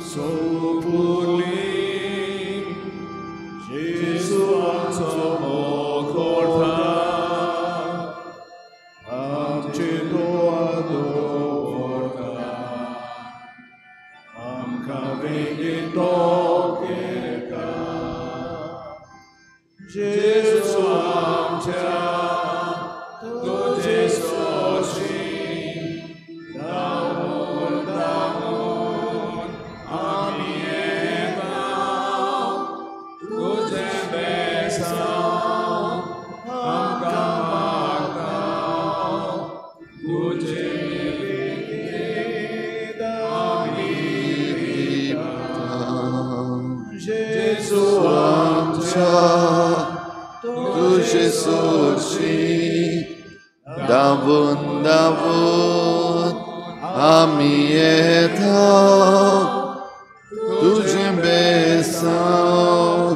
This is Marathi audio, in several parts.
सोपुली जेसु आमचो मोग व्हरता आमचे दोआदो व्हरता आमकां बेगीन तो केका जेसु आमच्या तुजे सोशी दामून दामून आमी येता तुजे बेसांव आमकां मागता तुजे बेगीन आमी येता जेसु आमच्या तुजे सोशी दावून दावून आमी येता तुजे बेसांव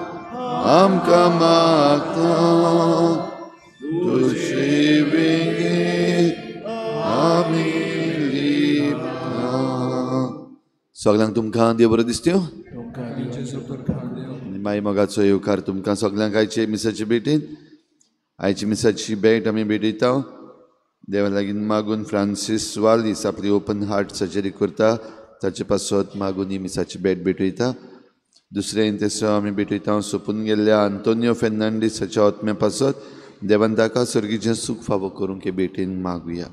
आमकां मागता तुजे बेगीन आमी लिपता. सगळ्यांक तुमकां देव बरो दिसत्यो. माई मोगाचो येवकार तुमकां सगळ्यांक आयचे मिसाची भेटीन. आयची मिसाची भेट आमी भेटयता देवा लागीं मागून फ्रांसीस वालीस आपली ओपन हार्ट सर्जरी करता ताचे पासत मागून ही मिसाची भेट भेटयता. दुसरें तेसो आमी भेटयता सोंपून गेल्ल्या आंतोनियो फेर्नांडीसाच्या आत्म्या पासत देवान ताका सर्गीचें सूख फावो करूंक हे भेटेन मागुया.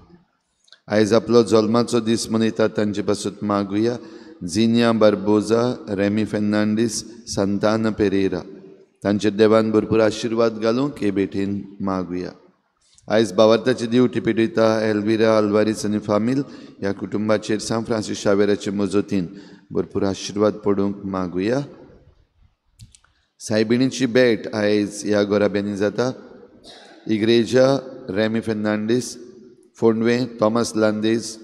आयज आपलो जल्माचो दीस मनयतात तांचे पासत मागुया. झिनिया बार्बोजा, रेमी फेर्नांडीस, सांताना पेरेरा तांचेर देवान भरपूर आशिर्वाद घालूंक हे भेटेन मागुया. आयज भावार्थाची दिवटी पेटयता एल्विरा आल्वारीस आनी फामील ह्या कुटुंबाचेर सान फ्रांसीस शावेराचे मजतीन भरपूर आशिर्वाद पडूंक मागुया. सायबिणीची भेट आयज ह्या घोराब्यांनी जाता. Igreja Remy Fernandes, Fondvem Tomas Landes,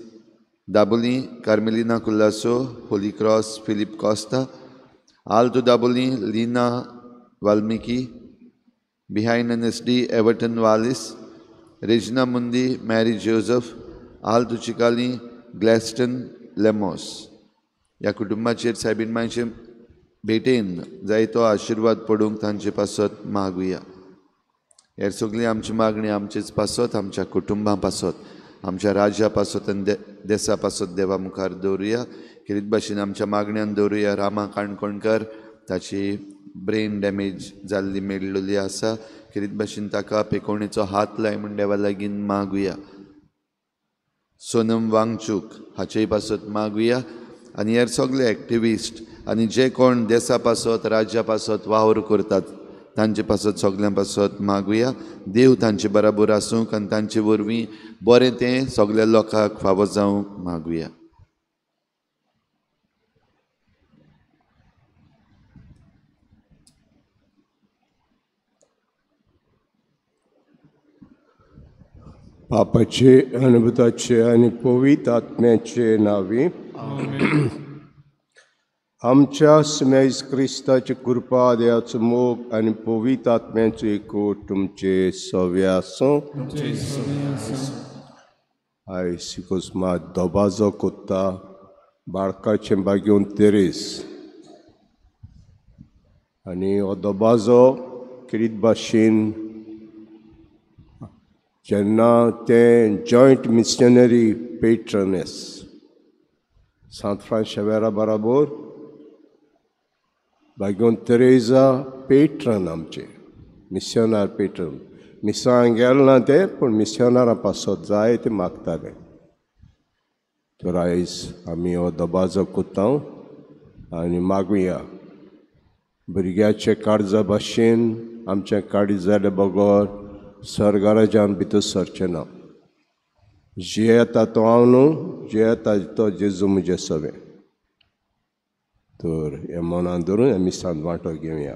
Dabolim Carmelina Kullaso, Holy Cross Philip Costa, Alto Dabolim Lina Valmiki, behind NSD Everton Wallis, Regina Mundi Mary Joseph, Alto Chicalim ग्लॅस्टन लेमोस ह्या कुटुंबाचेर सायबीण मांयचे भेटेन जायतो आशिर्वाद पडूंक तांचे पासत मागुया. हेर सगळी आमची मागणी आमचेच पासत, आमच्या कुटुंबा पासत, आमच्या राज्या पासत आनी देशा पासत देवा मुखार दवरुया. कितें भाशेन आमच्या मागण्यान दवरुया. रामा काणकोणकर ताची ब्रेन डॅमेज जाल्ली मेळ्ळिल्ली आसा. कितें भाशेन ताका पेकोवणेचो हात लाय म्हूण देवा लागीं मागुया. सोनम वांगचूक हाचेय पासत मागुया. आनी हेर सगळे एक्टिविस्ट आनी जे कोण देशा पासत राज्या पासत वावर करतात तांचे पासत सगळ्यां पासत मागुया. देव तांचे बराबर आसूंक आनी तांचे वरवीं बरें तें सगळ्या लोकांक फावो जावंक मागुया. पापाचे अनुभुताचे आनी पवित्र आत्म्याचे नावी आमच्या स्मेज क्रिस्ताची कृपा देवाचो मोग आनी पवित्र आत्म्याचो एकूट तुमचे सव्या आसूं. आयज सिकोस्मा दोबाजो कोत्ता बाळकाचे बागेवन तेरेस आनी हो दोबाजो कितें भाशेन जेन्ना ते जॉयंट मिशनरी पेट्रनेस सांत फ्रांस शावेरा बराबर बागेवन तेरेजा पेट्रन आमचे मिशनार पेट्रन मिसांग गेले ना ते पूण मिशनारां पासत जाय ते मागताले. तर आयज आमी हो दोबाजो कोत्ता आनी मागुया भुरग्याचे काळजा भाशेन आमचें काळीज जाले बगोर स्वर्गाराज्यान भितर सरचें ना. जे येता तो हांव न्हू, जे येता तो जेजू म्हजें सवें. तर हे मनान धरून हे मिसान वांटो घेवया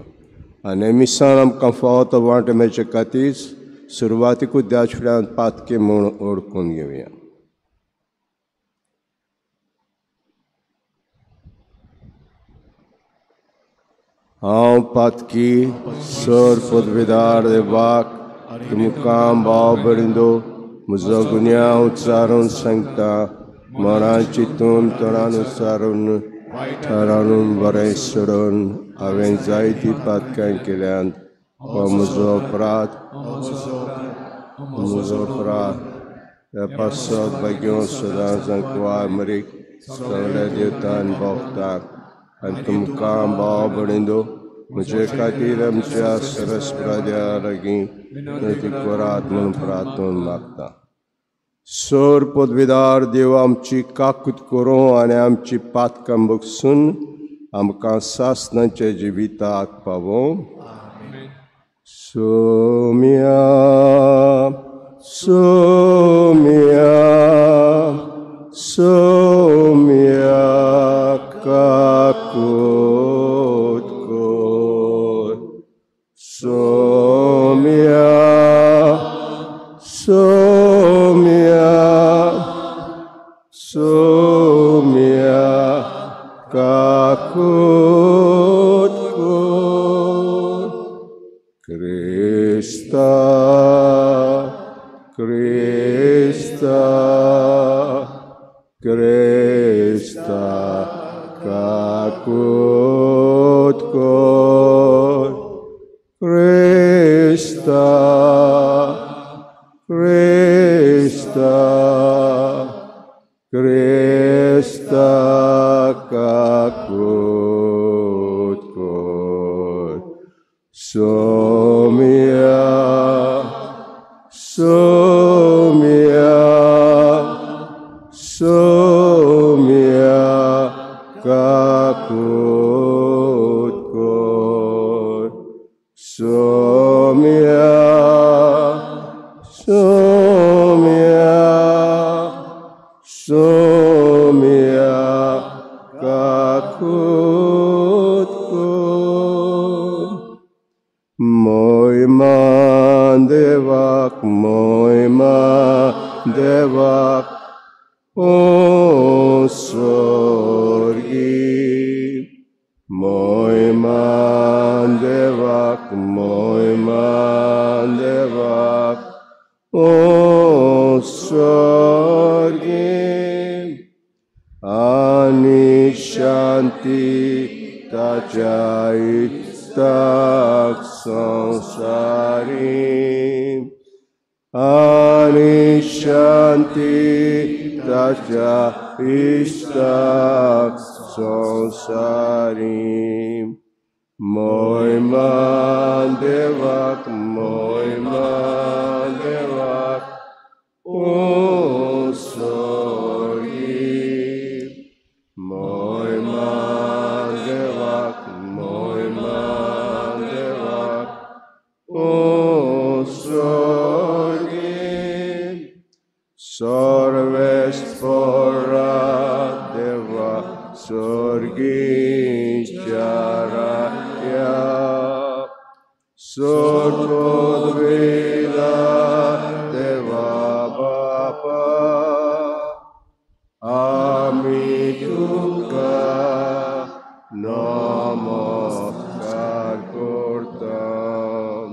आनी हे मिसान आमकां फावो तो वांटो मेळचे खातीर सुरवातीकूच देवाचे फुड्यान पातके म्हूण ओळखून घेवया. हांव पातकी सर पदवीदार देवाक तुमकां भाव बरिंदो म्हजो गुन्यांव उच्चारून सांगता. मनान चिंतून तोंडान उच्चारून थारावून बरें सोडून हांवें जायतीं पातकां केल्यात हो म्हजो अपराध ह्या पासत बेगीन सदांच कुवार मरीक सगळ्या देवतांक भोगताक आनी तुमकां भाव भयणींनो म्हजे खातीर आमच्या सरस्वत्या लागीं विनंती करात म्हणून प्रार्थना मागता. सोर पदवीदार देव आमची काकूत करूं आनी आमची पातकां बगसून आमकां सासणाच्या जिविताक पावों. सोम्या सोम्या सोम्या काकूत कोर. सोम्या सोम्या सोम्या काकूत कोर. Krista, Krista, Krista, kakut kor. Krista, Krista, Krista, kakut kor. Somia, Somia, Somia, kakut kor. Somia, Somia, Somia, kakut kor. Moiman devak, o sorgi. Moiman devak, o sorgi. Ani shanti tajai tak sansari. Ani shanti taja istak sansari. Moiman devak, o sorgi. Moiman devak, o sorgi. Sorvest fora deva sorgi charaya. Sorvodveda deva bapa. Amituka namaskar kortam.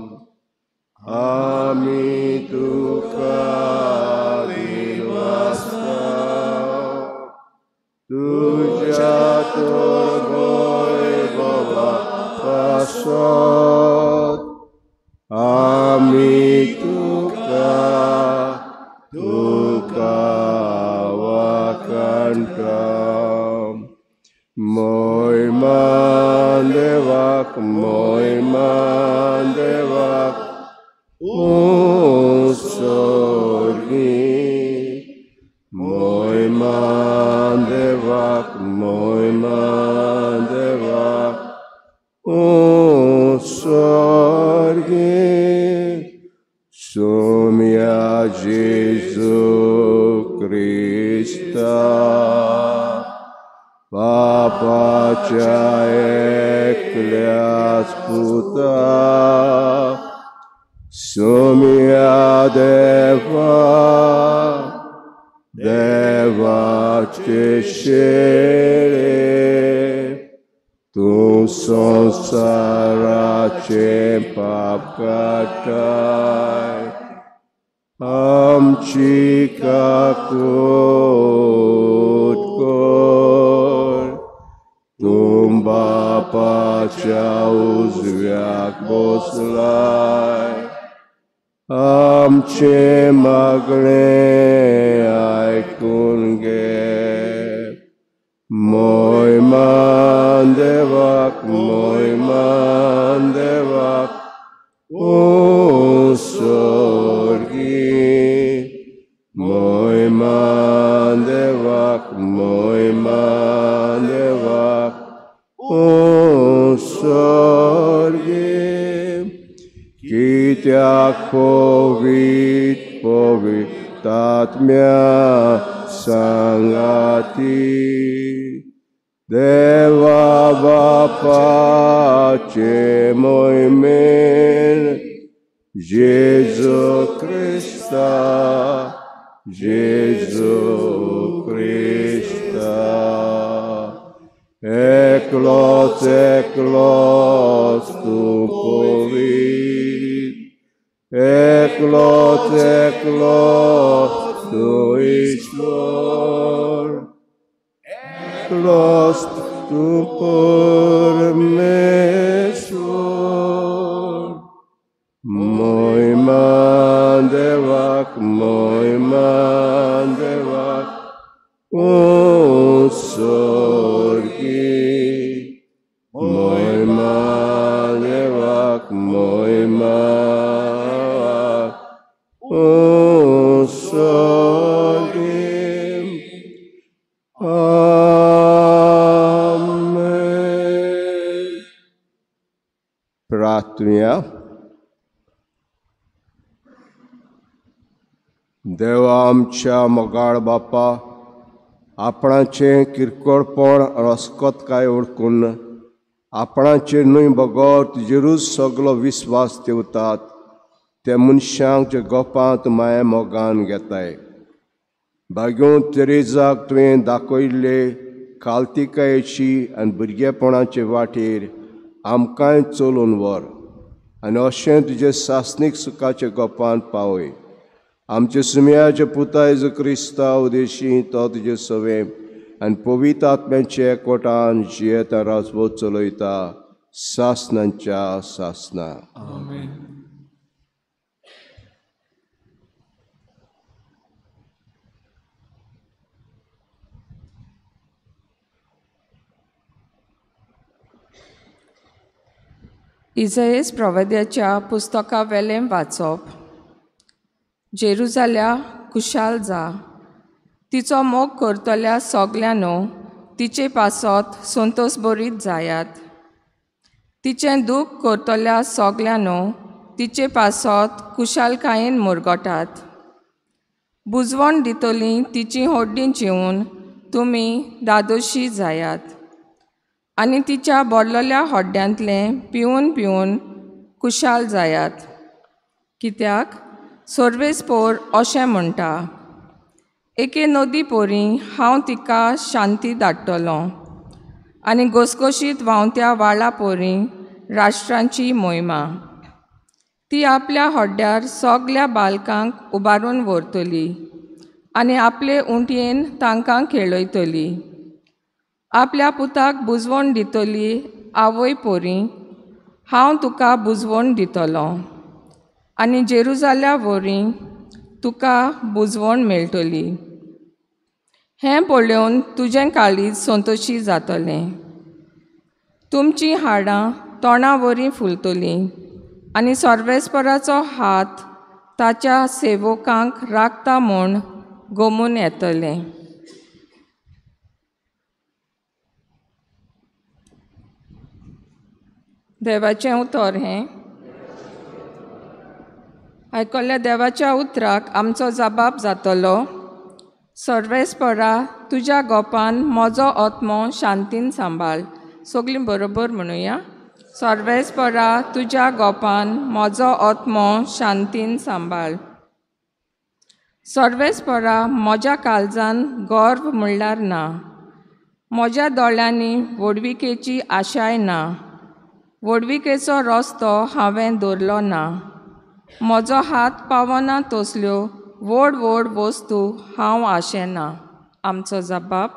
Amituka dilvasta. Tuja torgoi baba pasat. Amituka tuka wakantam. Moiman devak, o sorgi. Moiman devak, o sorgi. Somia Jesu Christa. Papa eklias puta. Somia deva, deva cescere. Tu sansara cempapkatai. Amchi kakut kor. देवाच्या उजव्याक बसलाय. आमचे मागणे आयकून घे. मोयमान देवाक, मोयमान देवाक, ओ स्वर्गी. मोयमान देवाक, मोयमान देवाक, ओ स्वर्गी. कित्याक पवितात्म्या सांगाती देवा बापाचे मोहिमेन जेजू क्रिस्ता, जेजू क्रिस्ता. एकलोच एकलोच तूं पवित, एकलोच एकलोच तूं ईश्वर, एकलोच तूं परमेश्वर. मोहिमान देवाक, मोहिमान देवाक, ओ स्वर्गी. मोहिमान देवाक, मोहिमान, ओ स्वर्गी. आमेन. प्रार्थना. देवा आमच्या मोगाळ बापा, आपणाचें किरकोळपण रस्कोतकाय ओळखून आपणाचेर न्हय बगोर तुजेरूच सगलो विस्वास ठेवतात त्या मनशांक जे गोपांत माये मोगान घेताय. भाग्यो तेरेजाक तुवें दाखयल्ले खालतिकायेची आनी भुरगेपणाचे वाटेर आमकांय चलोवन व्हर आनी अशें तुजे सासणीक सुखाचे गोपांत पावय. आमचे सुमयाचे पुता जेजू क्रिस्ता उदेशी तो तुजे सवे आनी पवित्र आत्म्याचे एकवटान जियेता राजवो चलयता सासनांच्या सासना. आमेन. इसायेस प्रवाद्याच्या पुस्तका वेलें वाचप. जेरुजाल्या कुशाल जा, तिचो मोग करतल्या सगल्यांनो तिचे पासत संतोश बरीत जायात. तिचें दूख करतल्या सगल्यांनो तिचे पासत कुशालकायेन मुरगटात. बुजवण दितलीं तिची होड्डीं चिवून तुमी दादोशी जायात आनी तिच्या बोरलेल्या होड्ड्यांतलें पिवून पिवून कुशाल जायात. कित्याक सर्वेस्पोर अशें म्हणटा, एके नदी पोरी हांव तिका शांती धाडटलों आनी घसघशीत व्हांवत्या व्हाळा पोरी राष्ट्रांची मोहिमा. ती आपल्या होड्ड्यार सगल्या बालकांक उबारून व्हरतली आनी आपले उंटयेन तांकां खेळयतली. आपल्या पुताक बुजवण दितली आवय पोरी, हांव तुका बुजवण दितलों आनी जेरुजाल्या वरी तुका बुजवण मेळटली. हें पळोवन तुजें काळीज संतोशी जातलें. तुमचीं हाडां तोंडा वरी फुलतलीं आनी सर्वेस्पराचो हात ताच्या सेवकांक राखता म्हूण गमून येतलें. देवाचें उतर हें. आयकल्ल्या देवाच्या उतराक आमचो जबाब जातलो, सर्वेस्परा तुज्या गोपान म्हजो आत्मो शांतीन सांबाळ. सगलीं बरोबर म्हणुया. सर्वेस्परा तुज्या गोपान म्हजो आत्मो शांतीन सांबाळ. सर्वेस्परा म्हज्या काळजान गर्व म्हणल्यार ना. म्हज्या दोळ्यांनी व्हडविकेची आशाय ना. व्हडविकेचो रस्तो हांवें दवरलो ना. म्हजो हात पावना तसल्यो व्हड व्हड वस्तू हांव आशेना. आमचो जबाब,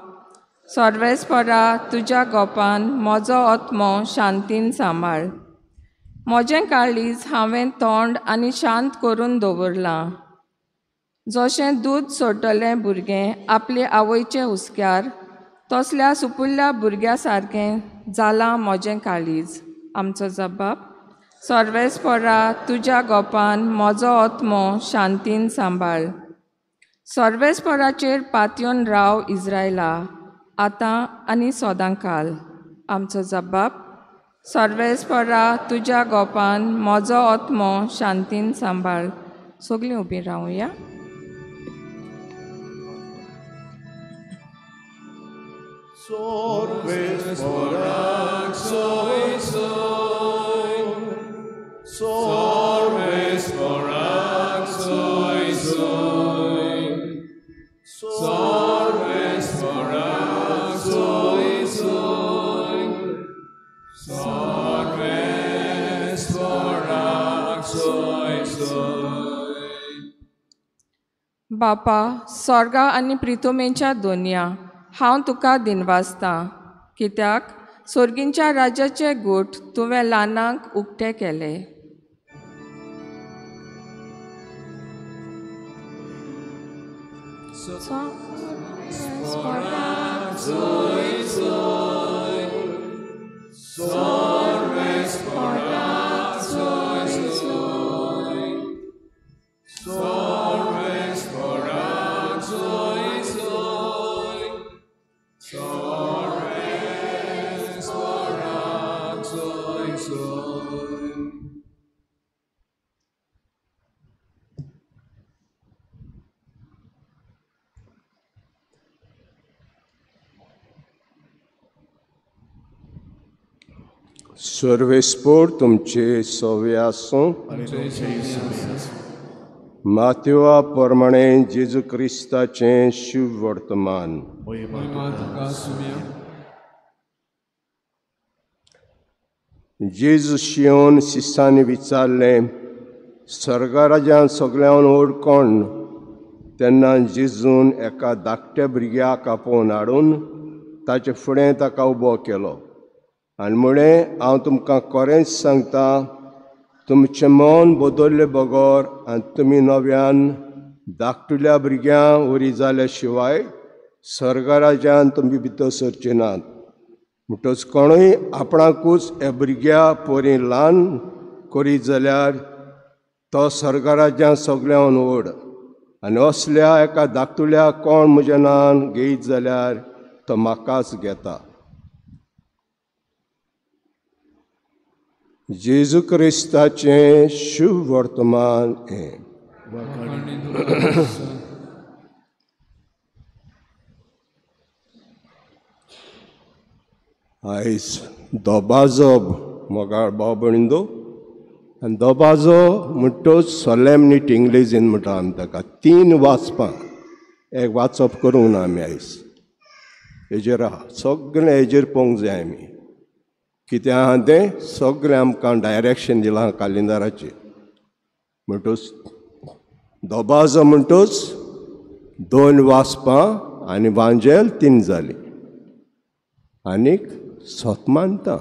सर्वेस्परा तुज्या गोपान म्हजो आत्मो शांतीन सांबाळ. म्हजें काळीज हांवें तोंड आनी शांत करून दवरलां. जशें दूद सोडटलें भुरगें आपले आवयचे हुस्क्यार, तसल्या सुपुल्ल्या भुरग्या सारकें जालां म्हजें काळीज. आमचो जबाब: सर्वेस्परा तुज्या गोपान म्हजो आत्मो शांतीन सांबाळ. सर्वेस्पराचेर पातयेवन राव इस्रायला, आतां आनी सदांकाल. आमचो जबाब: सर्वेस्परा तुज्या गोपान म्हजो आत्मो शांतीन सांबाळ. सगळीं उबीं रावया. Sorvesporak soy soy, sorvesporak soy soy, sorvesporak soy soy, sorvesporak soy soy. बापा, स्वर्गा आनी प्रितुमेच्या दोनया, हांव तुका दिनवासतां, कित्याक सोर्गींच्या राज्याचे गूट तुवें ल्हानांक उक्ते केले. सर्वेस्पोर तुमचे सवे आसूं. माथ्योवा प्रमाणे जेजू क्रिस्ताचें शुभ वर्तमान. जेजू शियोन शिसांनी विचारलें, स्वर्गा राज्यांत सगळ्यांत व्हड कोण? तेन्ना जेजून एका धाकट्या भुरग्याक आपोवन हाडून ताचे फुडें ताका उबो केलो आनी म्हळें, हांव तुमकां खरेंच सांगता, तुमचें मन बदल्ले बगोर आनी तुमी नव्यान धाकटुल्या भुरग्यां वरी जाल्या शिवाय स्वर्गा राज्यांत तुमी भितर सरचे नात. म्हणटच कोणूय आपणाकूच हे भुरग्या पोरी ल्हान करीत जाल्यार तो स्वर्गा राज्यांत सगळ्यांत व्हड. आनी असल्या एका धाकटुल्या कोण म्हज्या नांवान घेयत जाल्यार तो म्हाकाच घेता. जेजू क्रिस्ताचें शुभ वर्तमान हें. आयज दोबाजो मोगाळ भाव भयणींदो, आनी दोबाजो म्हणटोच सोलेमनिटी इंग्लिजीन म्हणटा आमी ताका. 3 वाचपां एक वाचप करूंक ना आमी आयज. हेजेर आहा सगळें हेजेर पळोवंक जाय आमी. कितें आहा तें सगळें आमकां डायरेक्शन दिलां कालिंदाराचेर. म्हणटच दोबाजो म्हणटच 2 वाचपां आनी वांजेल 3 जालीं. आनीक सोतमानता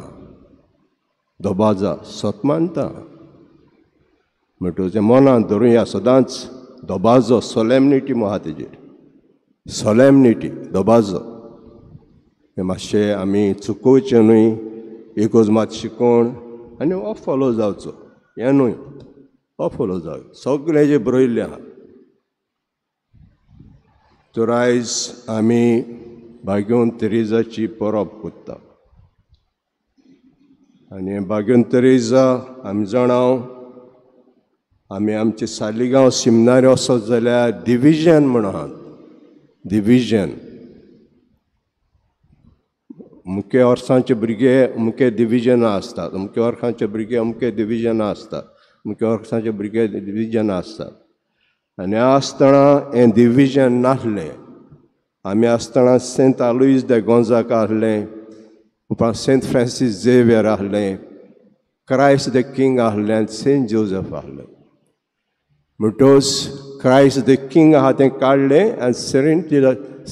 दोबाजा सोतमानता म्हणटच तें मनांत धरुया सदांच. दोबाजो सोलेमनिटी आहा तेजेर. सोलेमनिटी दोबाजो हें मातशें आमी चुकोवचें न्हय. एकूच मात शिकोवन आनी हो फोलो जावचो. हें न्हय, हो फोलो जावचो. सगळें जें बरयल्लें आहा. तर आयज आमी भाग्योन तेरेजाची परब करता. आनी भाग्योन तेरेजा आमी जाणाव आमी आमचे सालिगांव सिमनारी वचत जाल्यार डिविजन म्हण आहात. डिविजन मुख्य वर्सांचे भुरगे मुख्य डिविजनां आसतात. मुख्य वर्सांचे भुरगे अमके डिविजनां आसतात. मुख्य वर्सांचे भुरगे डिविजनां आसतात. आनी आसतना हें डिविजन नासलें. आमी आसतना सेंट आलुईस de Gonzaga आहलें, उपरांत सेंट फ्रांसीस झेवियर आहलें, क्रायस्ट द किंग आहलें आनी सेंट जोसेफ आहलें. म्हणटच क्रायस्ट द किंग आहा तें काडलें आनी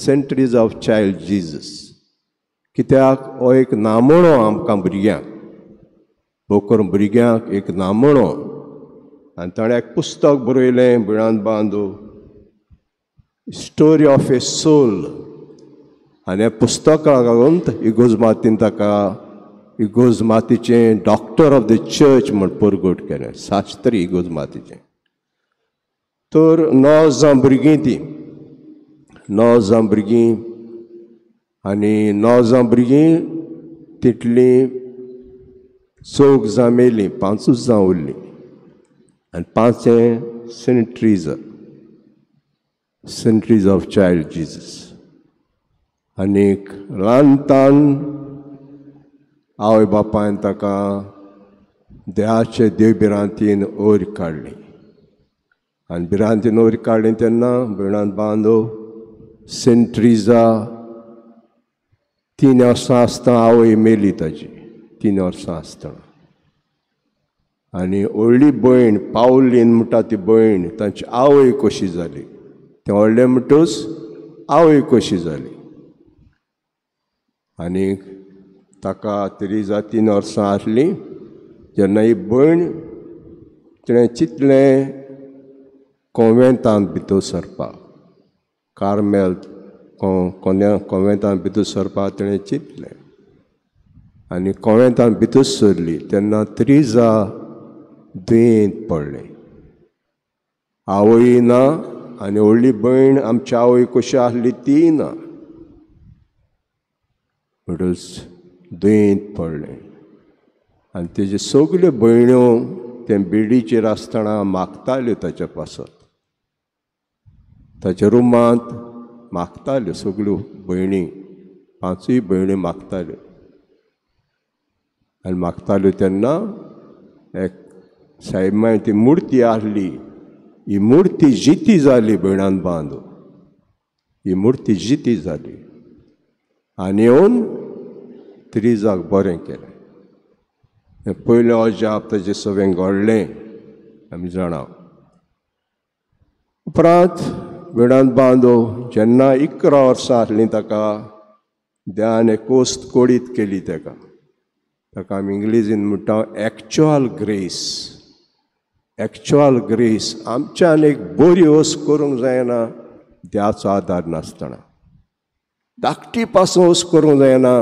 सेंटरीज ऑफ चायल्ड जिजस कित्याक हो एक नामणो आमकां भुरग्यांक, भोव करून भुरग्यांक एक नामणो. आनी ताणें एक पुस्तक बरयलें बिळांत बांदू, स्टोरी ऑफ ए सोल. आनी ह्या पुस्तकाक लागून इगोज मातीन ताका इगोज मातीचें डॉक्टर ऑफ द चर्च म्हूण परगट केलें, शास्त्री इगोज मातीचें. तर 9 जां भुरगीं तीं, 9 जां भुरगीं, आनी 9 जां भुरगीं तितलीं 4 जां मेलीं, 5 जां उरलीं. आनी 5 सेंट्रीज ऑफ चायल्ड जीजस. आनीक ल्हानतान आवय बापायन ताका देवाचे देवबिरांतीन वयर काडली. आनी बिरांतीन वयर काडली तेन्ना बिणांत बांदो सेंट्रीजा 3 वर्सां आसतना आवय मेली ताची, 3 वर्सां आसतना. आनी व्हडली भयण पावलीन म्हणटा ती भयण, तांची आवय कशी जाली, तें व्हडलें म्हणटूच आवय कशी जाली. आनी ताका तेरेजा 3 वर्सां आसलीं जेन्ना ही भयण तिणें चिंतलें कॉन्वेंतांत भितर सरपाक, कार्मेल कॉन्वेंतांत भितर सरपाक तिणें चिंतलें. आनी कॉन्वेंतांत भितर सरली तेन्ना तेरेजा दुयेंत पडलें. आवय ना आनी व्हडली भयण आमची आवय कशी आसली ती ना, म्हणटूच दुयेंत पडलें. आनी तेजे सगल्यो भयण्यो ते बेडीचेर आसतना मागताल्यो ताच्या पासत, ताच्या रुमांत मागताल्यो सगल्यो भयणी, 5 भयण्यो मागताल्यो. आनी मागताल्यो तेन्ना एक सायबान ती मुर्ती आसली, ही मुर्ती जिती जाली बिणांत बांदू, ही मुर्ती जिती जाली. आनी येवन तेरेजाक बरें केलें. हें पयलें अजाप ताजें सगळें घडलें आमी जाणाव. उपरांत बिणांत बांदू जेन्ना 11 वर्सां आसलीं ताका देवान एक वस्त कोडीत केली ताका आमी इंग्लिजीन म्हणटा एक्चुअल ग्रेस. एक्चुअल ग्रेस आमच्यान एक बरी वस्त करूंक जायना देवाचो आदार नासतना, धाकटी पासून वस्त करूंक जायना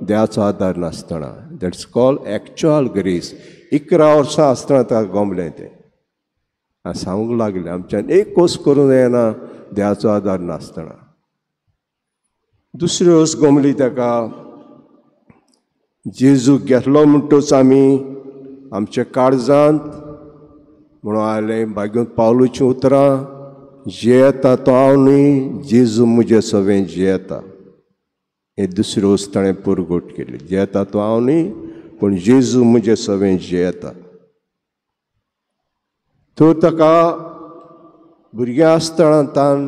देवाचो आदार नासतना. That's called actual grace. 11 वर्सां आसतना ताका गमलें तें. हांव सांगूंक लागलें आमच्यान एक वस्त करूंक जायना देवाचो आदार नासतना. दुसरी वस्त गमली ताका, जेजू घेतलो म्हणटूच आमी आमच्या काळजांत म्हणून आयलें भाग्यूंत पावलुचीं उतरां, जियेता तो हांव न्ही, जेजू म्हजें सगळें जियेता. हे दुसरी वस्त ताणें परगट केली. जियेता तो हांव न्ही, पूण जेजू म्हजें सगळें जियेता. तो ताका भुरगें आसतना तान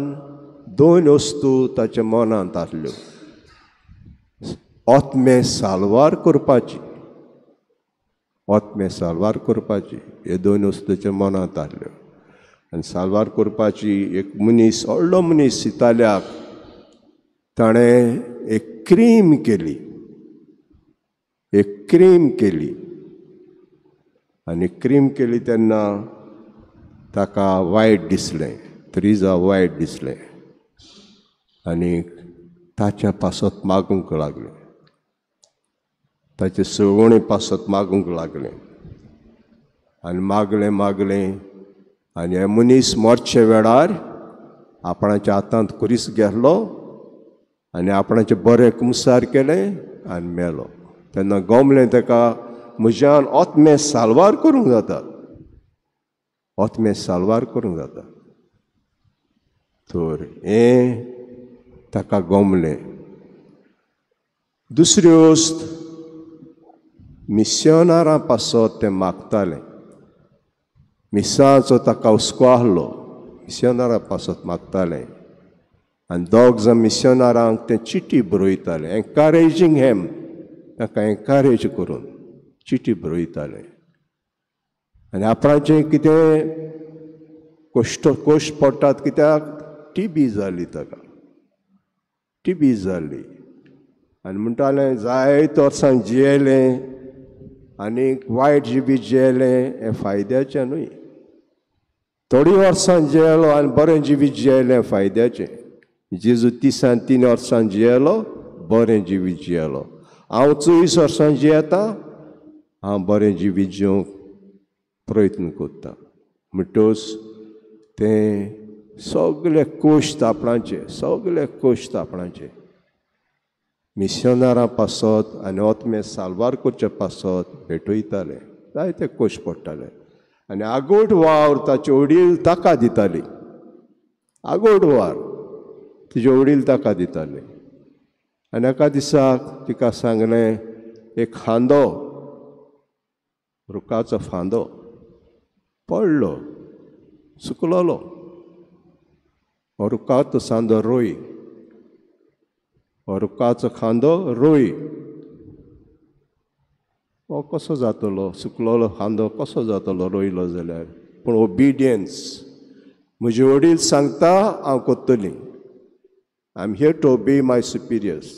2 वस्तू ताच्या मनांत आसल्यो. आत्मे साल्वार करपाची, आत्मे साल्वार करपाची, हे 2 वस्तू ताच्या मनांत आसल्यो. आनी साल्वार करपाची एक मनीस, व्हडलो मनीस इताल्याक, ताणें एक क्रीम केली, एक क्रीम केली. आनी क्रीम केली तेन्ना ताका वायट दिसलें, तेरेजा वायट दिसलें. आनी ताच्या पासत मागूंक लागलें, ताचे सवणी पासत मागूंक लागलें. आनी मागलें आनी हे मनीस मरचे वेळार आपणाच्या हातांत कुरीस घेतलो आनी आपणाचें बरें कुमसार केलें आनी मेलो. तेन्ना गमलें ताका म्हज्यान आत्मे साल्वार करूंक जाता, आत्मे साल्वार करूंक जाता. तर हें ताका गमलें. दुसरी वस्त मिस्योनारां पासत तें मागतालें. मिसाचो ताका हुस्को आसलो, मिस्योनारां पासत मागतालें. आनी 2 जाण मिस्योनारांक तें चिटी बरयतालें, एनकारेजींग हेम, ताका एनकारेज करून चिटी बरयतालें. आनी आपणाचें कितें कोश्ट पडटात, कित्याक टीबी जाली ताका, टीबी जाली. आनी म्हणटालें जायत वर्सां जियेलें आनी वायट जिबी जियेलें हें फायद्याचें न्हय. थोडीं वर्सां जियेलो आनी बरें जिबी जियेलें फायद्याचें. जेजू 33 वर्सां जियेलो, बरें जिवीत जियेलो. हांव 24 वर्सां जियेतां, हांव बरें जिवीत जिवंक प्रयत्न करतां. म्हणटच तें सगळे कोश्ट आपणाचे मिशनरां पासत आनी ओतमे साल्वार करचे पासत भेटयताले. जायते कोश्ट पडटाले आनी आगोट वावर ताचे वडील ताका दिताली. आगोट वार तिजे वडील ताका दिताले. आनी एका दिसाक तिका सांगलें एक खांदो, रुखाचो फांदो पडलो, सुकलोलो. हो रुखाचो सांदो रोय, हो रुखाचो खांदो रोय. हो कसो जातलो? सुकलोलो खांदो कसो जातलो रोयलो जाल्यार? पूण ओबिडियन्स. म्हजे वडील सांगता हांव कोत्तोली. I am here to obey my सुपिरियर्स.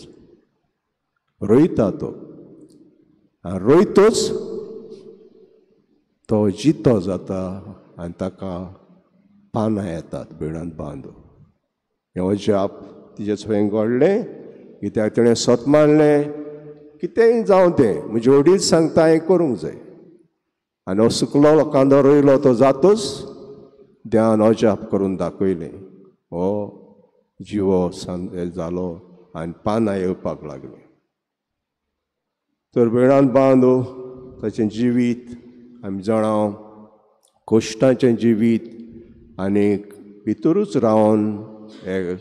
रोयता तो आनी रोयतोच तो जितो जाता आनी ताका पानां येतात बिळांत बांदून. हें जाप तिजे स्वयं घडलें कित्याक तिणें स्वत मानलें कितेंय जावं तें म्हजे वडील सांगता हें करूंक जाय. आनी हो सुकलो कांदो रोयलो तो जातूच देवान अजाप करून दाखयलें. हो जिवो जालो आनी पानां येवपाक लागलीं. तर बिळांत बांदूं ताचें जिवीत आमी जाणाव कोश्टाचें जिवीत आनीक भितरूच रावन हे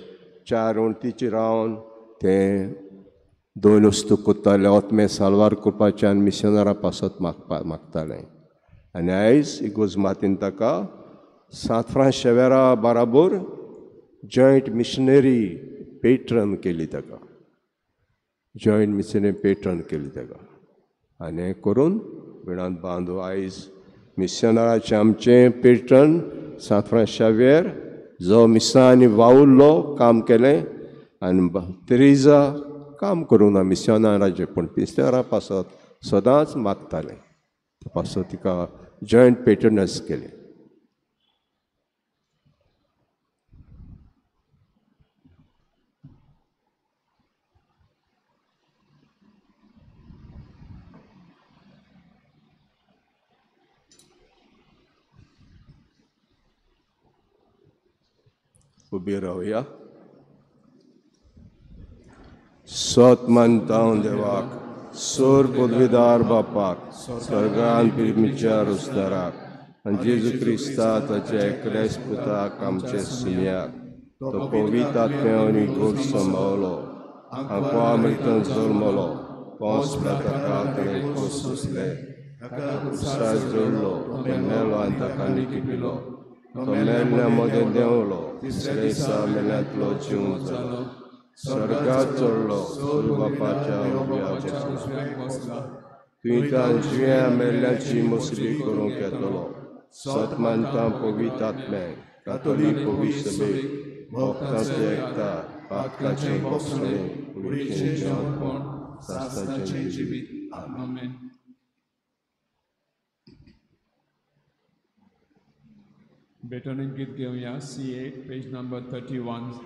4 उण्तीचे रावन तें 2 वस्तू कोत्ताले. ओतमे साल्वार करपाचें आनी मिशनरां पासत मागतालें. आनी आयज इगोज मातीन ताका सांत फ्रांस शेवेरा बाराबोर जॉयंट मिशनरी पेट्रन केली ताका. जॉयंट मिशनरी पेट्रन केली ताका. आनी हें करून बिळांत बांदू आयज मिशनराचें आमचें पेट्रन सांत फ्रांस शेवेर जो मिसांनी वावुरलो काम केलें आनी तेरेजा काम करूंक ना मिशनराचें पूण मिशनरां पासत सदांच मागतालें. पासत तिका जॉयंट पेट्रनस केलें. उबी रावया. सत मानता हांव देवाक, सोर पदवीदार बापाक, स्वर्गांत पिरमिच्या रुस्ताराक आनी जेजू क्रिस्ता ताच्या एकल्याच पुताक आमचे सुन्याक तो पवित्र आत्म्यानी घोट सांबाळलो. आंकवा मृतांत जल्मलो, पोंस पिलाताका ताणें सोंसले, क्रुसार जोडलो, मेलो आनी ताका निकिपिलो. तो मेल्ल्या मदें देंवलो, तिसऱ्या दिसा मेल्यांतलो जिवंत जालो. स्वर्गांत चडलो, सोर बापाच्या उजव्याक बसला. थंय ताण जिव्या मेल्ल्यांची मुसली करूंक येतलो. सत मानता पवित्र आत्म्याक, कातोलीक पवित्र सभेक, भक्तांचें एकठांय, पातकाचें घोंसणें, कुडीचें जेवणपण, सासणाचें जिवीत. आमेन. बेटोनिक गीत घेऊया. C8 page number 31.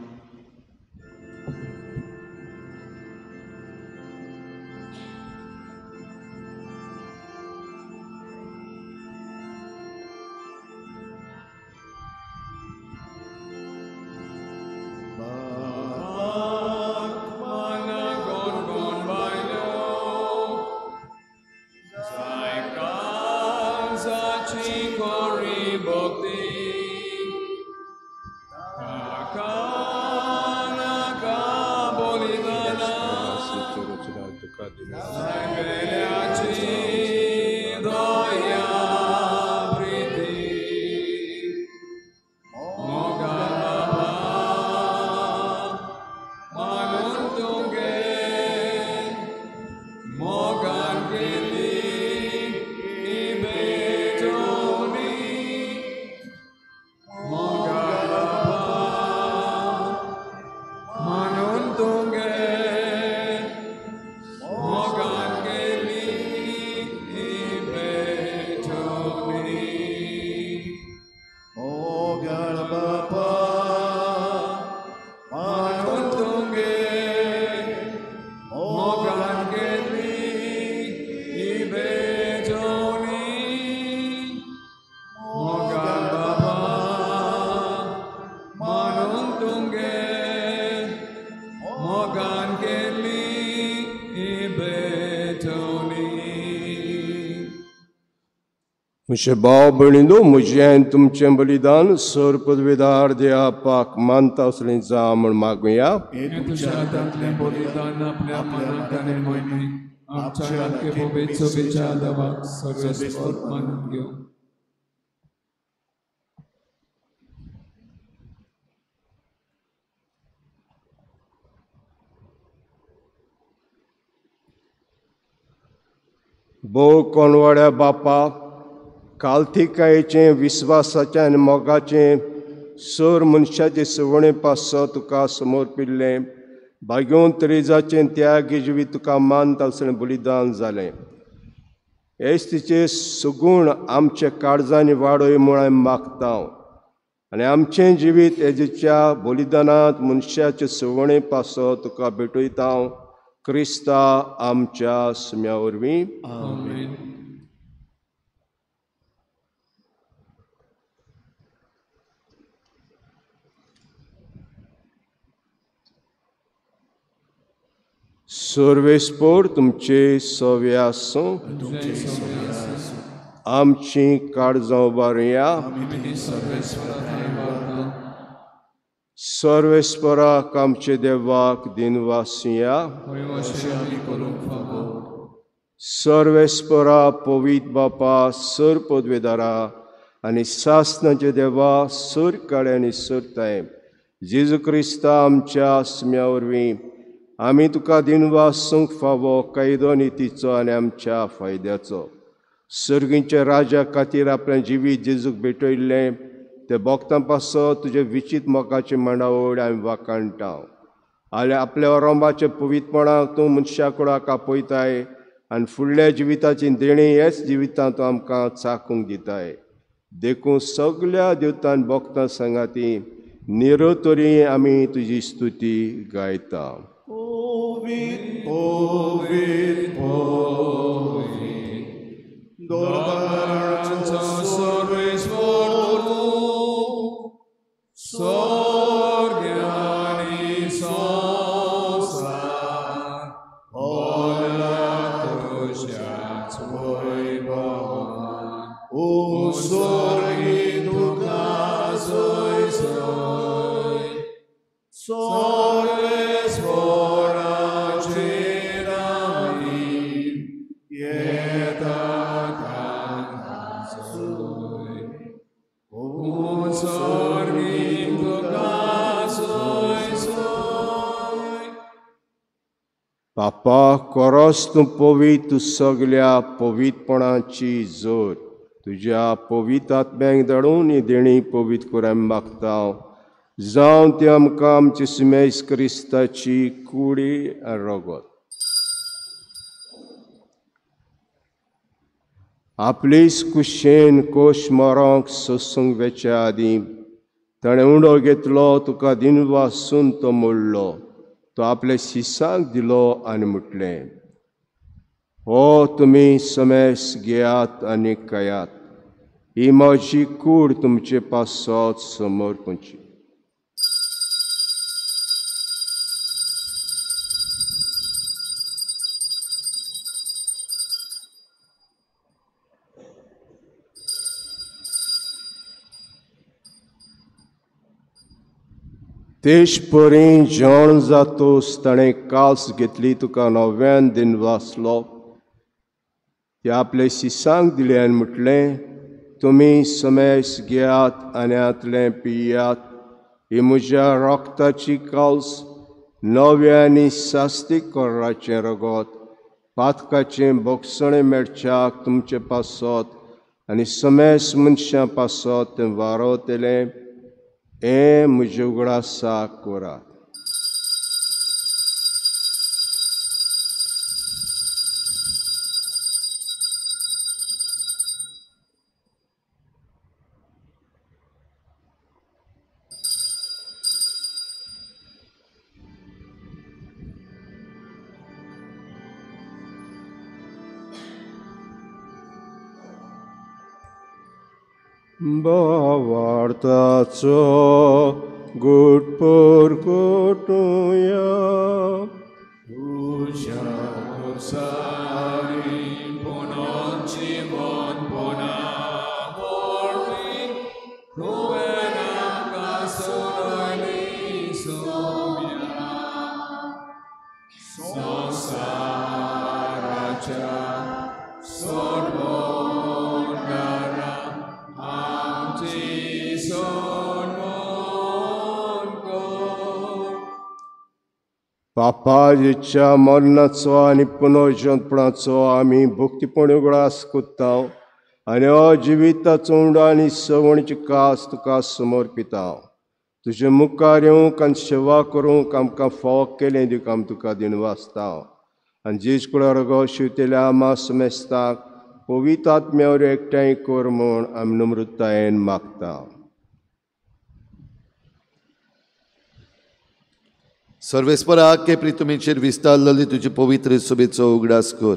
म्हजे भाव भयणीनो, म्हजें तुमचें बलिदान सर पदवेदार देवा पाक मानता असलें जा म्हण मागुया. हे तुझ्या हातांतलें बलिदान आपल्या मनाक आनी मोयनीक आमच्या सारके पवित्र सोबेच्या देवाक सर्वेस्पर मानून घेव. भोव कोणवाड्या बापा, कालथिकायेचें विस्वासाचें आनी मोगाचें सर मनशाचे सवणे पासो तुका समर्पिल्लें भाग्योन त्रेजाचें त्यागी जिवी तुका मानता असलें बलिदान जालें. हेच तिचे सगूण आमच्या काळजांनी वाडोय म्हूण हांवें मागता आनी आमचें जिवीत हेजेच्या बलिदानांत मनशाचे सवणे पासो तुका भेटयता. क्रिस्ता आमच्या सुम्या वरवीं. आमेन. सर्वेस्पर तुमचे सवे आसूं. आमची काळजां उबारुया. सर्वेस्पराक आमचे देवाक दिनवासिया. सर्वेस्परा पवित्र बापा, सर पदवेदारा आनी सासणाचे देवा, सर काळे आनी सरताय जेजू क्रिस्ता आमच्या सुम्या वरवीं आमी तुका दिनवासूंक फावो कायदो नितीचो आनी आमच्या फायद्याचो. सर्गींच्या राजा खातीर आपलें जिवीत जेजूक भेटयल्लें ते भक्तां पासो तुजे विचित मोगाचे मांडावळ हांवें वाखाणटा. आपल्या रोमाच्या पवित्रपणाक तूं मनशा कुळाक आपयताय आनी फुडल्या जिविताची देणी हेच जिवितांत तूं आमकां चाखूंक दिताय. देखून सगल्या देवतां भक्तां सांगाती निरतरी आमी तुजी स्तुती गायता. बापा, कोरोस तूं पवित्र, तूं सगल्या पवित्रपणाची जोर तुज्या पवित्र आत्म्याक धाडून ही देणी पवित्र करूं मागता. जावं ती आमकां आमचे सुमेस क्रिस्ताची कुडी रगत. आपलीच कुशेन कोश मारोंक सोसूंक वेच्या आदीं ताणें उंडो घेतलो, तुका दिनवासून तो मोडलो. तो आपल्या शिसांक दिलो आनी म्हटलें, हो तुमी समेस घेयात आनी खायात. ही म्हजी कूड तुमचे पासत समर्पूची. तेश परी जेवण जातोस ताणें काल्स घेतली, तुका नव्यान दिन वाचलो. ते आपले शिसांक दिले आनी म्हटलें, तुमी समेस घेयात आनी आतलें पियात. ही म्हज्या रोगताची काल्स, नव्या आनी सास्तीक कोर्राचें रगत, पातकाचें बोगसणें मेळच्याक तुमचे पासत आनी समेस मनशां पासत तें वारोतलें. हे म्हज्या उगडासाक करात. भावार्थाचो घोटपर कोटुया. तुझ्या कुसारी पुनः जीवन पुन्हा संसाराच्या सोडवणारा आमची सोडवण कर. पापाच्या मरणाचो आनी पुनर्जन्मपणाचो आमी भक्तीपण उगडास कोत्ता आनी अजिविताचो उंडो आनी सवणीची कास तुका समर्पिता. तुजे मुखार येवंक आनी सेवा करूंक आमकां फावो केलें दिवंक आमी तुका दिनवासता. आनी जेज कुळार गो शिवतेल्या आमा समेस्ताक पवित्र आत्म्यावर एकठांय कर म्हूण आमी नम्रतायेन मागता. सर्वेस्परा के प्रितुमेचेर विस्तारलेली तुजी पवित्र सोबेचो उगडास कर.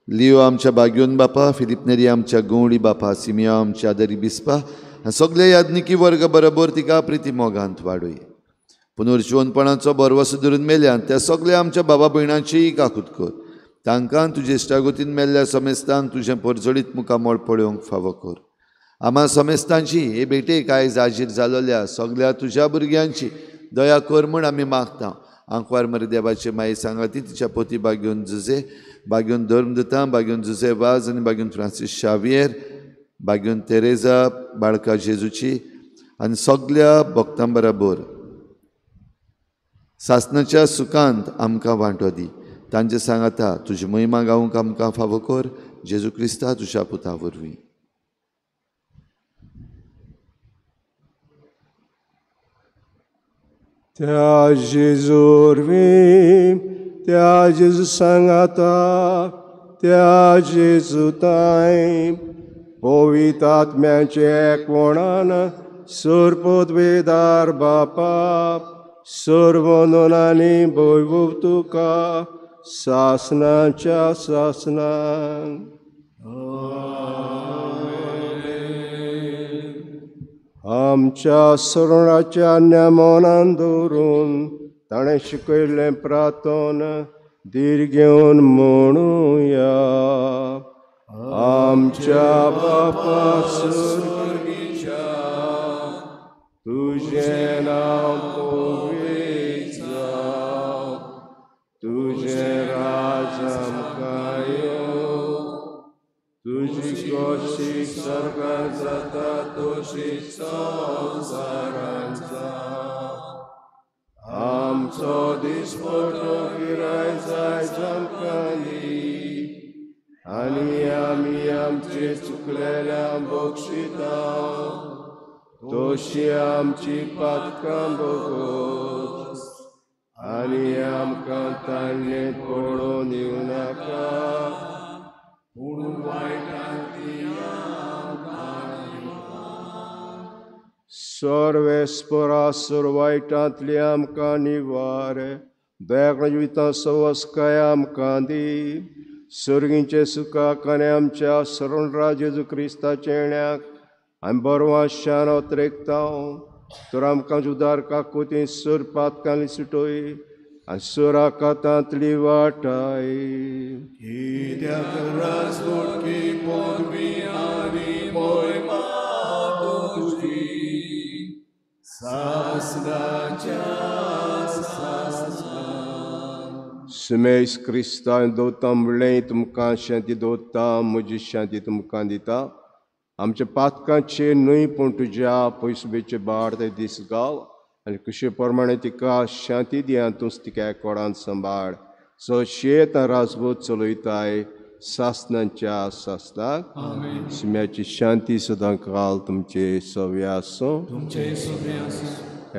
लिओ आमच्या बाग्योन बापा, फिलिप नेरी आमच्या गवळी बापा, सिमिया आमच्या आदारी बिस्पा, सगळे याज्ञिकी वर्ग बरोबर तिका प्रिती मोगांत वाडय. पुनर्जीवनपणाचो बरवसो धरून मेल्यान त्या सगळ्या आमच्या बाबा भयणांची काकूत कर. तांकां तुजे इश्टागोतीन मेल्ल्या समेस्तांक तुजें परजडीत मुखामोळ पळोवंक फावो कर. आम्हा समेस्तांची हे भेटेक आयज हाजीर जालोल्या सगळ्या तुज्या भुरग्यांची दया कर म्हूण आमी मागता. आंकवार मरे देवाचे माये सांगाती तिच्या पोती बाग्योन जुजे, बाग्योन धर्मदत्ता, बाग्योन जुजे वाज आनी बाग्योन फ्रांसीस शावियर, बाग्योन तेरेजा बाळका जेजूची आनी सगळ्या भक्तां बरोबर सासणाच्या सुखांत आमकां वांटो दी. तांचे सांगाता तुजी महिमा गावूंक आमकां फावो कर. जेजू क्रिस्ता तुज्या पुता वरवीं. त्या जेजूरवीं त्या जेजू सांगाता त्या जेजू ताय पवित्र आत्म्याचे एकवणान सर्पोत वेदार बापा सर्व नोनांनी भोयभोव तुका सासनाच्या सासनांक. आमच्या सरोणाच्या नेमोनान दवरून ताणें शिकयल्लें प्रार्थन धीर घेवन म्हणुया. आमच्या बापा सुर्गीच्या तुजें नांव पवित्र जावं, तुजें राज आमकां येवं, तुजी कशी स्वर्गांत जाता तशीच संवसारांत जावं. आमचो दिसपटो गिराय जाय आमकां दी आनी आमी आमचे चुकलेल्यांक बक्षिता तशी आमची पातकां बगोस आनी आमकां ताणें पडोवन दिवं नाका पूण वायटांतली आमकां सर्वेस्परा वायटांतली आमकां निवार. दयाकडेन जिवितां सवस्काय आमकां दी. सर्गींचे सुखाक आनी आमच्या सरोणरा जेजू क्रिस्ताच्या येण्याक आमी बरवाशान ओतरेकता. तर आमकां उदार काकुती सर पातकांतली सुटोय आनी सर आकातांतली वाटाय. कित्याक राजवटकी पदवी आनी महिमा तुजी सासणाच्या सासणां. समेस क्रिस्तान दोता म्हणलें तुमकां शांती दोता, म्हजी शांती तुमकां दिता. आमच्या पातकांचे न्हय पूण तुज्या पयसुबेचे बाड ते दीस गाव आनी कशे प्रमाणे तिका शांती दिया तूंच तिका कोडान सांबाळ. सो शेत राजवत चलयताय सासणांच्या सासणाक. सुम्याची शांती सदां काल तुमचे सव्या आसूं.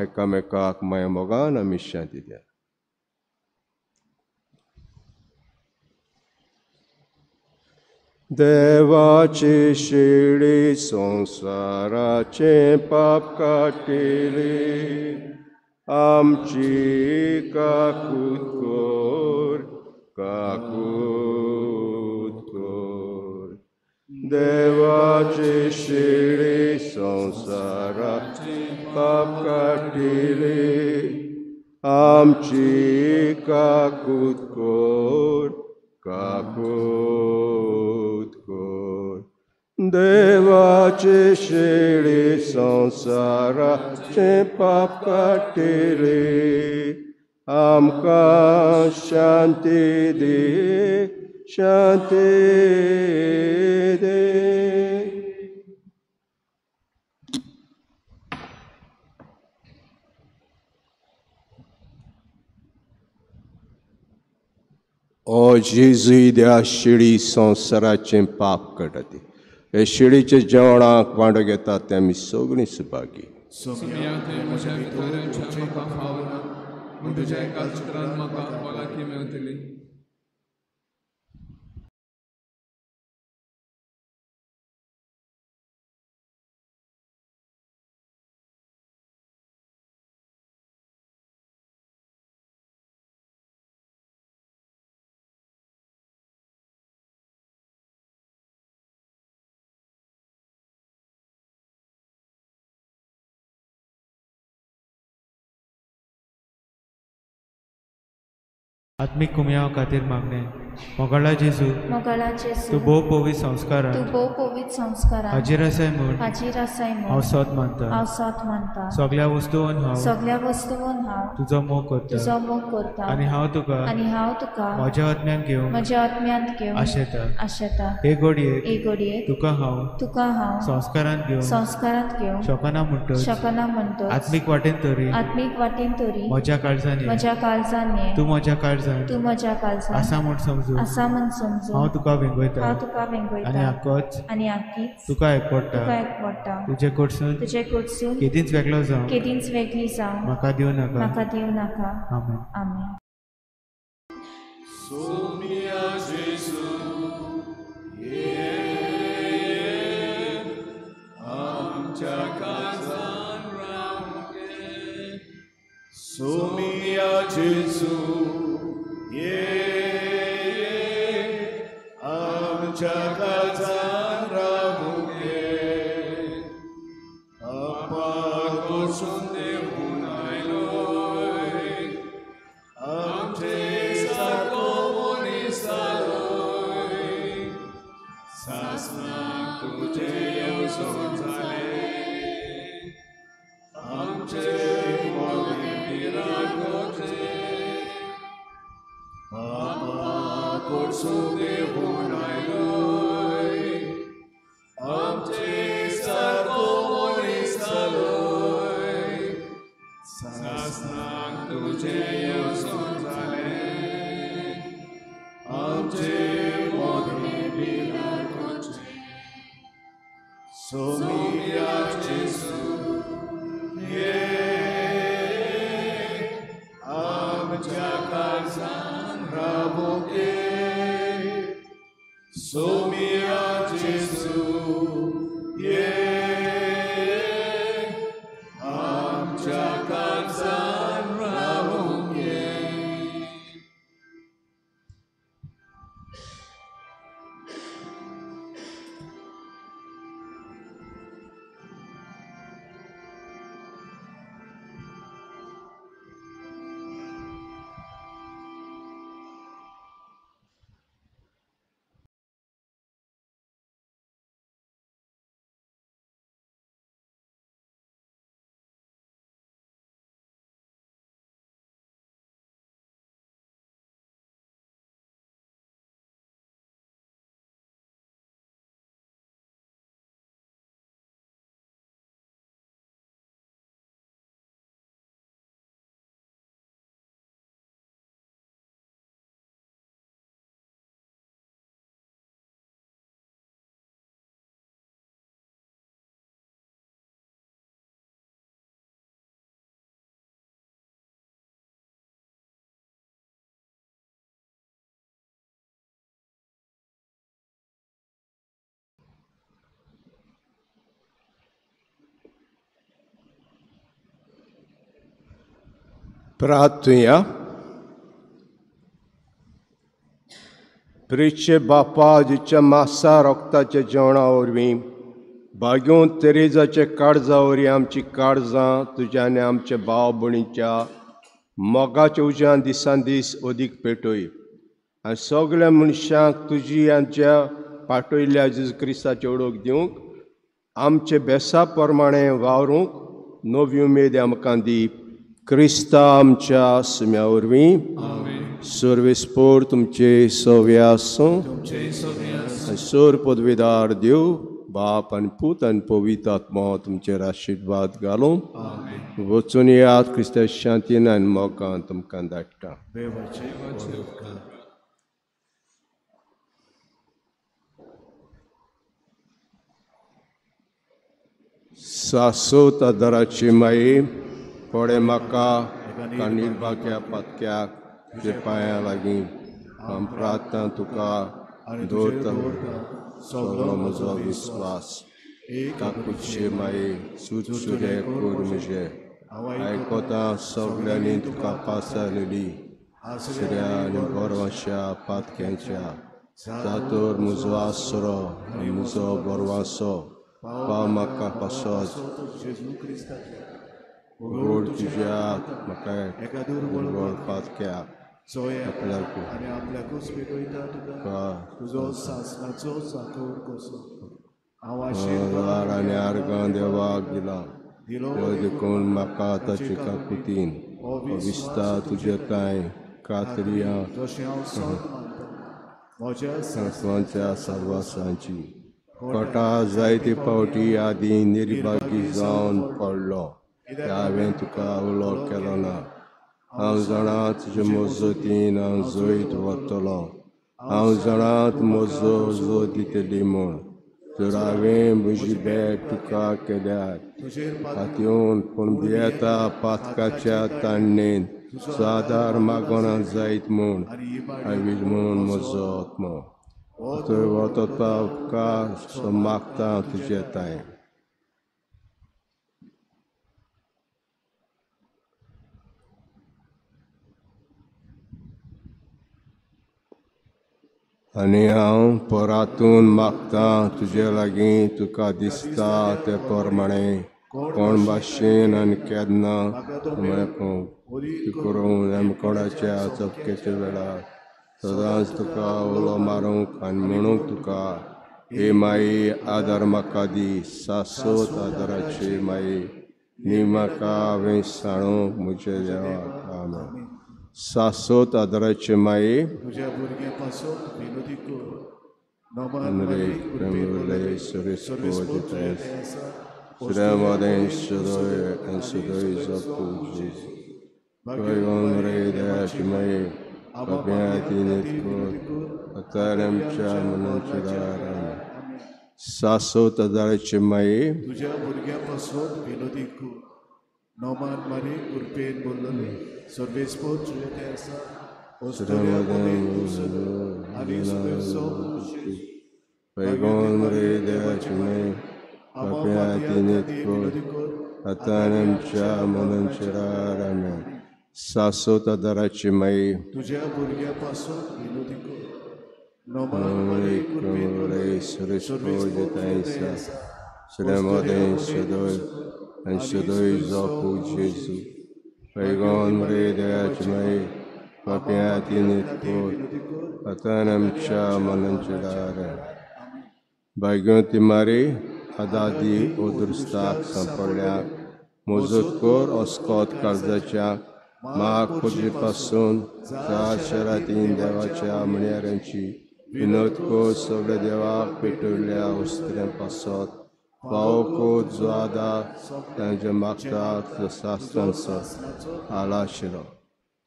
एकामेकाक माया मोगान आमी शांती द्या. देवाची शिडी संसाराचे पाप काटिली आमची काकूत कोर काकूत कोर. देवाची शिडी संसाराचे पाप काटिली आमची काकूत कोर काकूत कोर. देवाचे शिडी संसाराचे पाप काटिली आमकां शांती दी, शांती दे. ओ जेजू ह्या शिडी संवसाराचें पाप काडटा हे शिडीच्या जेवणाक वांटो घेतात ते आमी सगळीं सुभागी. Somiate म्हज्या भितरच्या म्हाका फावना म्हूण तुज्या एका चित्रान म्हाका भलायकी मेळटली. आत्मिक कुमयाव खातीर मागणे. मोगळा जेजू, तूं भोव पवित्र संस्कारांत हाजीर आसाय म्हूण हांव सत मानता. सगळ्या वस्तूंत हांव तुजो मोग करता आनी हांव तुका म्हज्या आत्म्यान घेवंक आशेता. हे घडयेक तुका हांव संस्कारांत घेवंक शकना म्हणटच आत्मीक वाटेन तरी म्हज्या काळजांनी तूं म्हज्या काळजांत आसा म्हूण समजून हांव तुका वेंगयता आनी आख्खीच तुका एकवडटा. तुजे कडसून केदींच वेगळो जावं म्हाका दिवं नाका. आमेन. सोमिया जेजू ये आमच्या काळजान रावगे. सोमिया जेजू ये आमच्या काळजान रावगे. आपाक कोसून देवून आयलोय आमचे सारको मनीस जालोय. सासणाक तुजे येवजण जाले आमचे मोगे पिरागोचे. बाबा कोसून देवून आयलोय आमचे सारको मनीस जालोय. सासणाक तुजे येवजण जाले आमचे मोगे पिरागोचे. सोमिया जेजू ये आमच्या काळजान रावगे. सोमिया जेजू ये आमच्या काळजान रावगे. प्रार्थया. प्रिचे बापा जिच्या मासा रोगताच्या जेवणा वरवीं भाग्योन तेरेजाचे काळजा वरी आमची काळजां तुज्या आनी आमच्या भाव भणीच्या मोगाच्या उज्यान दिसान दीस अदीक पेटय आनी सगळ्या मनशांक तुजी आमच्या पाठयल्ल्या जेजू क्रिस्ताची ओळख दिवंक आमचे बेसा प्रमाणे वावरूंक नवी उमेद आमकां दी. क्रिस्ता आमच्या सुम्या वरवीं सर्वेस्पोर तुमचे सव्य आसूं आनी सोर पदवीदार देव बाप आनी पूत आनी पवित्र आत्मा तुमचेर आशिर्वाद घालूं वचून यात क्रिस्ता शांतीन आनी मोगान तुमकां धाडटा. सासोत आदाराची माई पडे म्हाका निर्भाग्या पातक्याक तुजे पांयां लागीं हांव प्रार्थना तुका दवरता सगळो म्हजो विस्वास काकूचे माये सुरे कोर म्हजे आयकोता सगळ्यांनी तुका पासलेली आसऱ्या आनी गोरवांच्या पातक्यांच्या जातोर म्हजो आसरो आनी म्हजो गोरवांचो पाव म्हाका पासत गोड तुज्या म्हाका गोड पातक्या आपल्याकूच पेटयता तुका तुजो सासणाचो साखर कसो हांव आशिर्वाद आनी आर्गां देवाक दिला देखून म्हाका ताचे काकुतीन विस्ता तुजे कांय कातरियां म्हज्या सर्वासांची कोटा जायते फावटी आदी निर्भागी जावन पडलो हांवें तुका उलो केलो ना. हांव जाणा तुजे मजतीन हांव जैत वतलो हांव जाणा म्हजो जो दितली म्हूण जर हांवें म्हजी भेट तुका केल्यार हातून पूण भियेता पातकाच्या ताणणेन आदार मागोना जायत म्हूण हांवें म्हूण म्हजो आत्मो थंय वता उपकार मागता तुजे ताय. आनी हांव परातून मागतां तुजे लागीं तुका दिसता ते प्रमाणे कोण भाशेन आनी केन्ना करून कोणाच्या चपकेच्या वेळार सदांच तुका उलो मारूंक आनी म्हणूंक तुका हे माई आदार म्हाका दी सासोत आदाराची माई नी म्हाका हांवें सांडूंक म्हज्या देवाक. आमेन. सासोत आदाराचे माये तुज्या भुरग्यां पासून विनोदी कर सासोत आदाराचे माये तुज्या भुरग्यां पासून विनोदी कर नोमान मारी उर्पेन बोल्लोले सर्वेस्पोर तुजे ते आसा पैगोन रे देवाचे माये पाप्या तिनेत कोर आतांच्या मनंचरार. आमेन. सासोत आदाराचे माये तुज्या भुरग्यां पासून विनोदी कर नोमान मारी उर्पेन सर्वेस्पोर जेतायसा श्रेमोदें सदोय आनी सदोय जापू जेजू पैगोन रे देवाचे माये पाप्या तिनेत कोर आतां आमच्या मनंचरार. भाग्यवती मारी आदादी ओदुस्ताक सांपडल्याक मजत कोर अस्कोत काळजाच्या माग खोजे पासून शरातीन देवाच्या म्हणयारांची विनोद कोर सगळ्या देवाक पेटयल्ल्या वस्त्र्यां पासत पाव कोत जो आदार तांचे मागतात शास्त्रांचो आला आशिल्लो.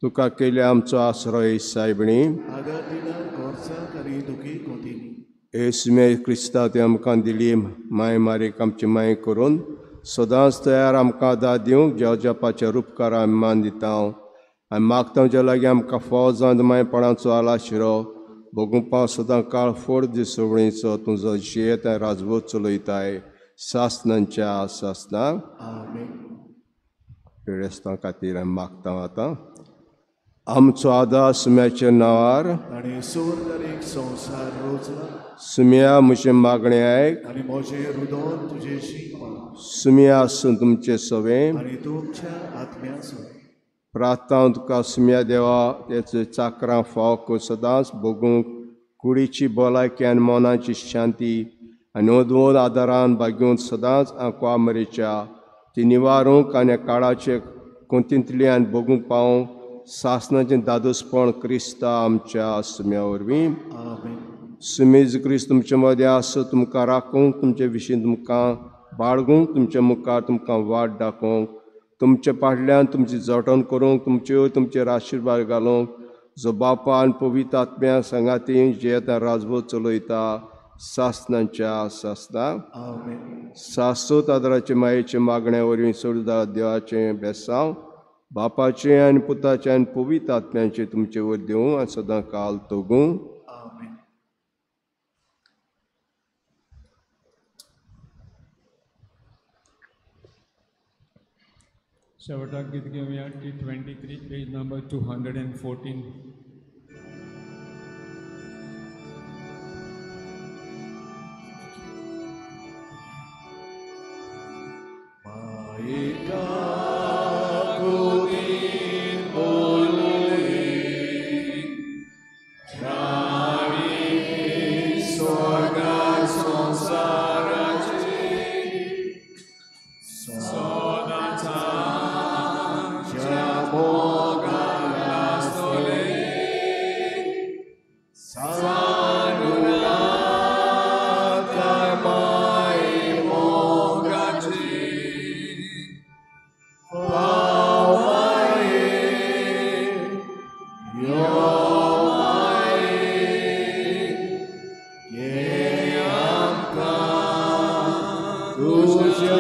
तुका केले आमचो आसरो सायबणी आदार दिनार गोरसाक आनी दुखी कोंतिनी येसुमे क्रिस्ता ते आमकां दिली माय मारीक आमची माय करून सदांच तयार आमकां दाद दिवंक जेवजापाच्या उपकारा आमी मान दिता आनी मागता जे लागीं आमकां फौजांत मायपणाचो आला आशिरो भोगुंपा सदां काळ फोड दीस सवळीचो तुजो जियेत राजवट चलयताय सासनांच्या सासनाक पिडेस्तां खातीर आमी मागता. आतां आमचो आदार सुम्याच्या नांवार आनी सोर संवसार रोजला सुम्या म्हजें मागणें आयक आनी म्हजें रुदोन तुजेशी सुम्या आसून तुमचे सवें आनी तुमच्या आत्म्याचो प्रार्थना तुका सुम्या देवा तेचे चाकरां फावक सदांच भोगूंक कुडीची भलायकी आनी मनाची शांती आनी अदवत आदारान भाग्यून सदांच आंकवा मरेच्या ती निवारूंक आनी काळाचे कोंतिंतल्यान बगूंक पावोंक सासनाचें दादोसपण क्रिस्ता आमच्या सुम्या वरवीं सुमे जेजू क्रिस्त तुमच्या मदें आसो तुमकां राखूंक तुमचे विशीं तुमकां बाळगूंक तुमच्या मुखार तुमकां वाट दाखोवंक तुमच्या फाटल्यान तुमची जोडण करूंक तुमचेर आशिर्वाद घालूंक जो बापा आनी पवित्र आत्म्या संगाती जे आतां राजभोग चलयता सासनांच्या सासना सासूत आदाराचे मायेचे मागण्या वरवीं सोडदा देवाचें बेसांव बापाचें आनी पुताचें आनी पवित्र आत्म्याचें तुमचे वर देवूं आनी सदां काल तोगूं शेवटाक गीत घेवया T23 पेज नंबर 214. Tuja,